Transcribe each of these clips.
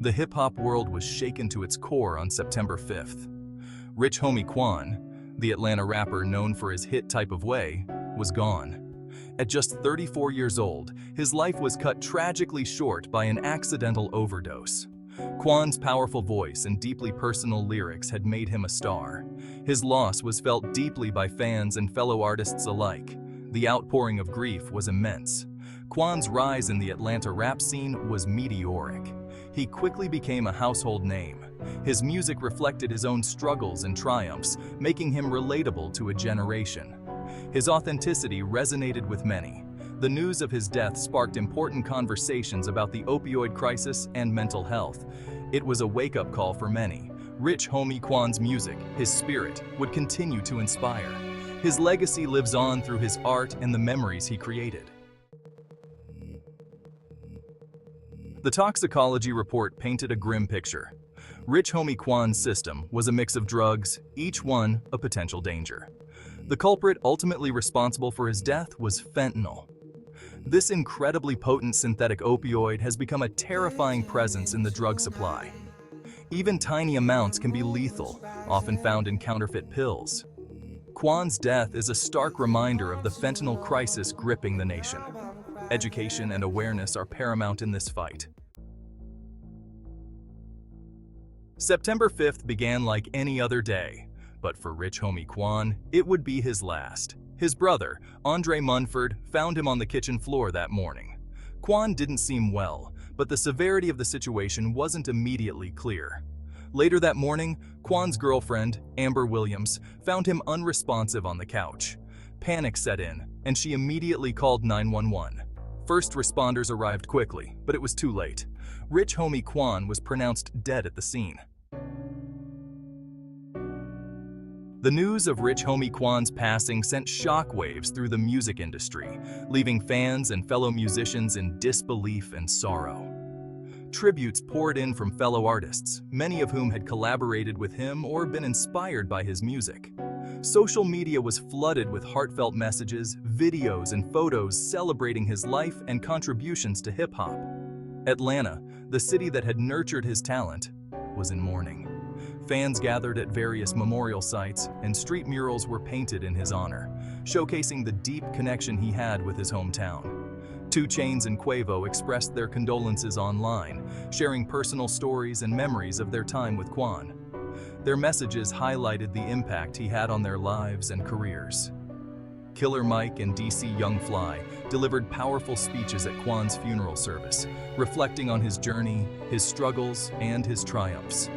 The hip-hop world was shaken to its core on September 5th. Rich Homie Quan, the Atlanta rapper known for his hit Type of Way, was gone. At just 34 years old, his life was cut tragically short by an accidental overdose. Quan's powerful voice and deeply personal lyrics had made him a star. His loss was felt deeply by fans and fellow artists alike. The outpouring of grief was immense. Quan's rise in the Atlanta rap scene was meteoric. He quickly became a household name. His music reflected his own struggles and triumphs, making him relatable to a generation. His authenticity resonated with many. The news of his death sparked important conversations about the opioid crisis and mental health. It was a wake-up call for many. Rich Homie Quan's music, his spirit, would continue to inspire. His legacy lives on through his art and the memories he created. The Toxicology report painted a grim picture. Rich Homie Quan's system was a mix of drugs, each one a potential danger. The culprit ultimately responsible for his death was fentanyl. This incredibly potent synthetic opioid has become a terrifying presence in the drug supply. Even tiny amounts can be lethal, often found in counterfeit pills. Quan's death is a stark reminder of the fentanyl crisis gripping the nation. Education and awareness are paramount in this fight. September 5th began like any other day, but for Rich Homie Quan, it would be his last. His brother, Andre Munford, found him on the kitchen floor that morning. Quan didn't seem well, but the severity of the situation wasn't immediately clear. Later that morning, Quan's girlfriend, Amber Williams, found him unresponsive on the couch. Panic set in, and she immediately called 911. First responders arrived quickly, but it was too late. Rich Homie Quan was pronounced dead at the scene. The news of Rich Homie Quan's passing sent shockwaves through the music industry, leaving fans and fellow musicians in disbelief and sorrow. Tributes poured in from fellow artists, many of whom had collaborated with him or been inspired by his music. Social media was flooded with heartfelt messages, videos, and photos celebrating his life and contributions to hip-hop. Atlanta, the city that had nurtured his talent, was in mourning. Fans gathered at various memorial sites, and street murals were painted in his honor, showcasing the deep connection he had with his hometown. Two Chainz and Quavo expressed their condolences online, sharing personal stories and memories of their time with Quan. Their messages highlighted the impact he had on their lives and careers. Killer Mike and DC Young Fly delivered powerful speeches at Quan's funeral service, reflecting on his journey, his struggles, and his triumphs.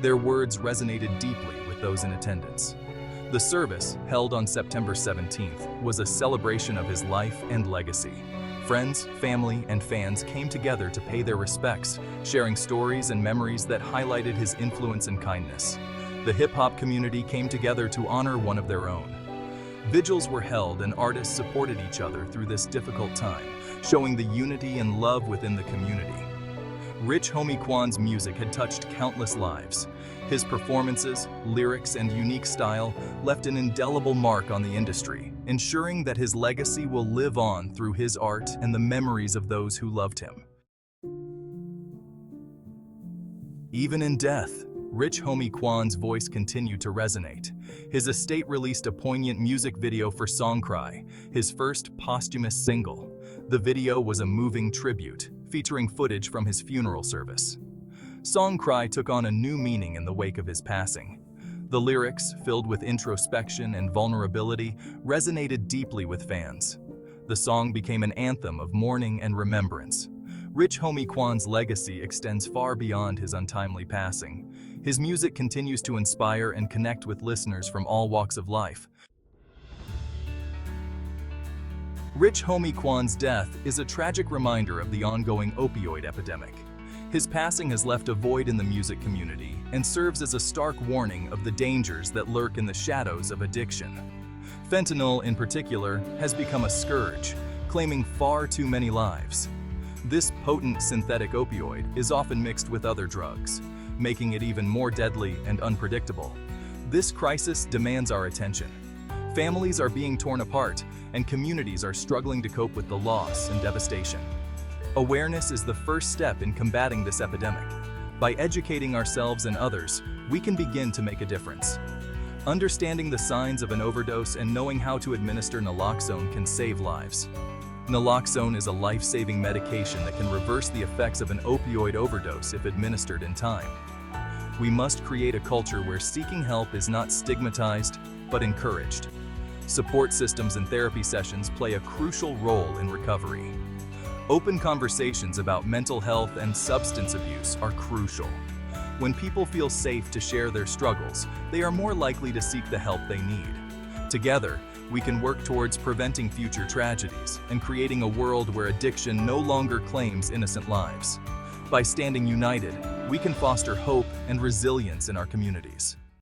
Their words resonated deeply with those in attendance. The service, held on September 17th, was a celebration of his life and legacy. Friends, family, and fans came together to pay their respects, sharing stories and memories that highlighted his influence and kindness. The hip-hop community came together to honor one of their own. Vigils were held and artists supported each other through this difficult time, showing the unity and love within the community. Rich Homie Quan's music had touched countless lives. His performances, lyrics, and unique style left an indelible mark on the industry, ensuring that his legacy will live on through his art and the memories of those who loved him. Even in death, Rich Homie Quan's voice continued to resonate. His estate released a poignant music video for Song Cry, his first posthumous single. The video was a moving tribute, featuring footage from his funeral service. Song Cry took on a new meaning in the wake of his passing. The lyrics, filled with introspection and vulnerability, resonated deeply with fans. The song became an anthem of mourning and remembrance. Rich Homie Quan's legacy extends far beyond his untimely passing. His music continues to inspire and connect with listeners from all walks of life. Rich Homie Quan's death is a tragic reminder of the ongoing opioid epidemic. His passing has left a void in the music community and serves as a stark warning of the dangers that lurk in the shadows of addiction. Fentanyl, in particular, has become a scourge, claiming far too many lives. This potent synthetic opioid is often mixed with other drugs, making it even more deadly and unpredictable. This crisis demands our attention. Families are being torn apart, and communities are struggling to cope with the loss and devastation. Awareness is the first step in combating this epidemic. By educating ourselves and others, we can begin to make a difference. Understanding the signs of an overdose and knowing how to administer naloxone can save lives. Naloxone is a life-saving medication that can reverse the effects of an opioid overdose if administered in time. We must create a culture where seeking help is not stigmatized, but encouraged. Support systems and therapy sessions play a crucial role in recovery. Open conversations about mental health and substance abuse are crucial. When people feel safe to share their struggles, they are more likely to seek the help they need. Together, we can work towards preventing future tragedies and creating a world where addiction no longer claims innocent lives. By standing united, we can foster hope and resilience in our communities.